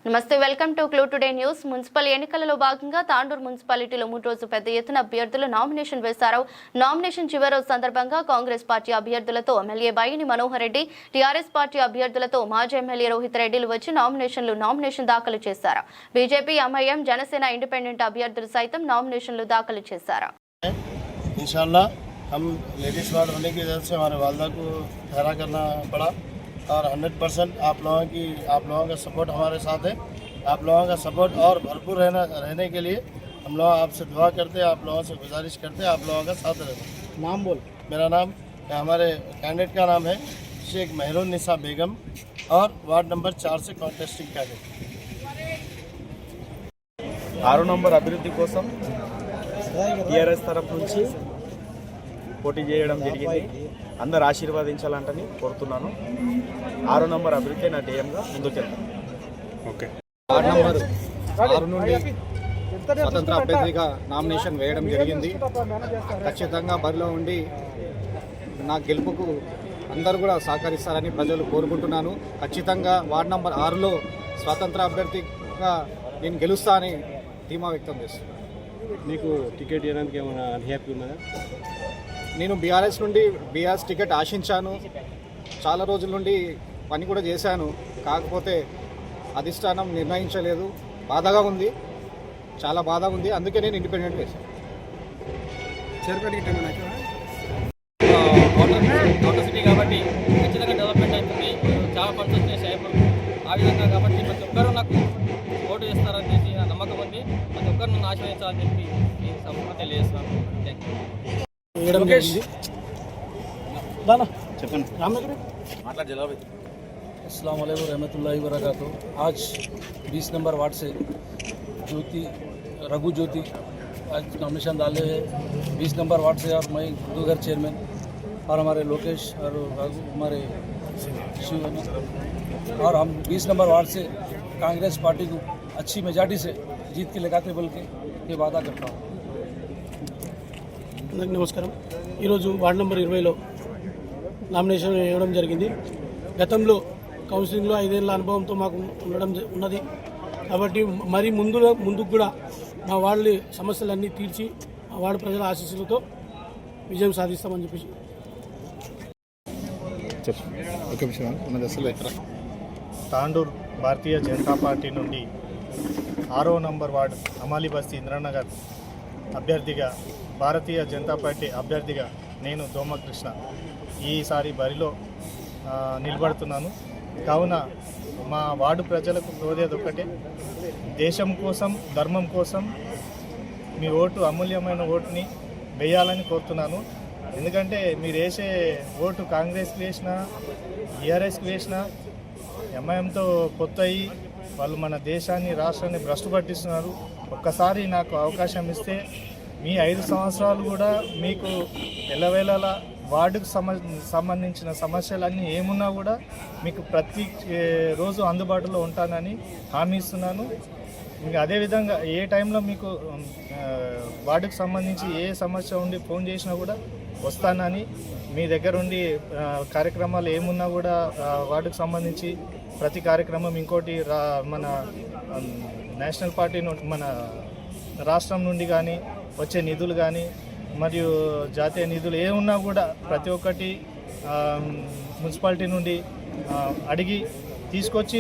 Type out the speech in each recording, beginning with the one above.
నమస్తే, welcome to clue today news. Municipal ఎన్నికలలో భాగంగా తాండూరు మున్సిపాలిటీలో 3 రోజులు పెద్ద ఎత్తున అభ్యర్థులు నామినేషన్ వేశారు. నామినేషన్ చివరి రోజు సందర్భంగా కాంగ్రెస్ పార్టీ అభ్యర్థులతో ఎమ్మెల్యే బైని మనోహర్ రెడ్డి, టీఆర్ఎస్ పార్టీ అభ్యర్థులతో మాజీ ఎమ్మెల్యే రోహిత్ రెడ్డిలు వచ్చి నామినేషన్ దాఖలు చేశారు. బీజేపీ, ఎంఐఎం, జనసేన ఇండిపెండెంట్ అభ్యర్థులు సైతం నామినేషన్లు దాఖలు చేశారు. इंशाल्लाह हम लेडीज़ वार्ड होने की वजह से हमारे वालदा को ठहरा करना पड़ा और 100% आप लोगों का सपोर्ट हमारे साथ है। आप लोगों का सपोर्ट और भरपूर रहने के लिए हम लोग आपसे दुआ करते हैं, आप लोगों से गुजारिश करते हैं, आप लोगों का साथ रहना। नाम बोल। मेरा नाम, हमारे कैंडिडेट का नाम है शेख मेहरून निसा बेगम और वार्ड नंबर 4 से कॉन्टेस्टिंग कैंडिडेट। 6 నంబర్ అభివృద్ధి కోసం టీఆర్ఎస్ తరఫు నుంచి పోటీ చేయడం జరిగింది. అందరు ఆశీర్వదించాలంటని కోరుతున్నాను. 6 నంబర్ అభివృద్ధి నా ధ్యేయంగా ముందుకెళ్తాను. ఓకే. వార్డ్ నంబర్ 6 నుండి స్వతంత్ర అభ్యర్థిగా నామినేషన్ వేయడం జరిగింది. ఖచ్చితంగా బరిలో ఉండి నా గెలుపుకు అందరూ కూడా సహకరిస్తారని ప్రజలు కోరుకుంటున్నాను. ఖచ్చితంగా వార్డ్ నంబర్ 6లో స్వతంత్ర అభ్యర్థిగా నేను గెలుస్తా అని ధీమా వ్యక్తం చేస్తున్నాను. మీకు టికెట్ ఇవ్వడానికి ఏమైనా అన్హ్యాపీ ఉన్నదా? నేను బీఆర్ఎస్ టికెట్ ఆశించాను. చాలా రోజుల నుండి పని కూడా చేశాను. కాకపోతే అధిష్టానం నిర్ణయించలేదు. బాధగా ఉంది, చాలా బాధగా ఉంది. అందుకే నేను ఇండిపెండెంట్ వేశాను. అవుటర్ సిటీ కాబట్టి ఖచ్చితంగా డెవలప్మెంట్ అవుతుంది. చాలా ఫండ్స్ వచ్చినాయి షాయపూర్ ఆ విధంగా కాబట్టి ప్రతి ఒక్కరూ నాకు ఓటు చేస్తారని చెప్పి నా నమ్మకం ఉంది. ప్రతి ఒక్కరు నన్ను ఆశీర్వదించాలని చెప్పి నేను సంపూర్ణ తెలియజేస్తున్నాను. Thank you. अस्सलाम वालेकुम रहमतुल्लाहि व बरकातहू। आज 20 नंबर वार्ड से रघु ज्योति आज नॉमिनेशन डाले हैं 20 नंबर वार्ड से, और मैं घर चेयरमैन और हमारे लोकेश और रघु हमारे शिव, और हम 20 नंबर वार्ड से कांग्रेस पार्टी को अच्छी मेजॉरिटी से जीत के लगाते बोल के ये वादा करता हूँ। నమస్కారం. ఈరోజు వార్డ్ నెంబర్ 20లో నామినేషన్ వేయడం జరిగింది. గతంలో కౌన్సిలింగ్లో 5 ఏళ్ల అనుభవంతో మాకు ఉన్నది కాబట్టి మరి ముందుకు కూడా మా వాళ్ళ సమస్యలన్నీ తీర్చి మా వార్డు ప్రజల ఆశీస్సులతో విజయం సాధిస్తామని చెప్పేసి తాండూర్ భారతీయ జనతా పార్టీ నుండి 6వ నంబర్ వార్డు అమాలి బస్తీ ఇంద్రానగర్ అభ్యర్థిగా, భారతీయ జనతా పార్టీ అభ్యర్థిగా నేను దోమకృష్ణ ఈసారి బరిలో నిలబడుతున్నాను. కావున మా వార్డు ప్రజలకు కోరేది ఒకటే, దేశం కోసం, ధర్మం కోసం మీ ఓటు, అమూల్యమైన ఓటుని వేయాలని కోరుతున్నాను. ఎందుకంటే మీరు వేసే ఓటు కాంగ్రెస్కి వేసినా, టీఆర్ఎస్కి వేసినా, ఎంఐఎంతో పొత్తయి వాళ్ళు మన దేశాన్ని, రాష్ట్రాన్ని భ్రష్టు పట్టిస్తున్నారు. ఒక్కసారి నాకు అవకాశం ఇస్తే మీ 5 సంవత్సరాలు కూడా మీకు ఎల్లవేళలా వార్డుకు సంబంధించిన సమస్యలన్నీ ఏమున్నా కూడా మీకు ప్రతి రోజు అందుబాటులో ఉంటానని హామీ ఇస్తున్నాను. ఇంకా అదేవిధంగా ఏ టైంలో మీకు వార్డుకు సంబంధించి ఏ సమస్య ఉండి ఫోన్ చేసినా కూడా వస్తానని, మీ దగ్గర ఉండి కార్యక్రమాలు ఏమున్నా కూడా వార్డుకు సంబంధించి ప్రతి కార్యక్రమం, ఇంకోటి మన నేషనల్ పార్టీ నుండి, మన రాష్ట్రం నుండి కానీ వచ్చే నిధులు కానీ మరియు జాతీయ నిధులు ఏ ఉన్నా కూడా ప్రతి ఒక్కటి మున్సిపాలిటీ నుండి అడిగి తీసుకొచ్చి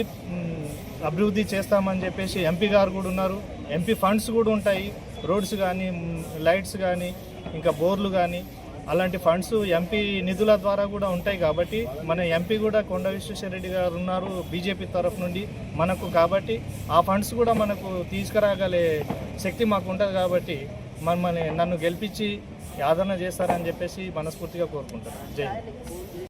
అభివృద్ధి చేస్తామని చెప్పేసి ఎంపీ గారు కూడా ఉన్నారు. ఎంపీ ఫండ్స్ కూడా ఉంటాయి, రోడ్స్ కానీ, లైట్స్ కానీ, ఇంకా బోర్లు కానీ, అలాంటి ఫండ్స్ ఎంపీ నిధుల ద్వారా కూడా ఉంటాయి. కాబట్టి మన ఎంపీ కూడా కొండ విశ్వేశ్వరరెడ్డి గారు ఉన్నారు బీజేపీ తరఫు నుండి మనకు. కాబట్టి ఆ ఫండ్స్ కూడా మనకు తీసుకురాగలే శక్తి మాకు ఉంటుంది. కాబట్టి నన్ను గెలిపించి ఆదరణ చేస్తారని చెప్పేసి మనస్ఫూర్తిగా కోరుకుంటాను. జై.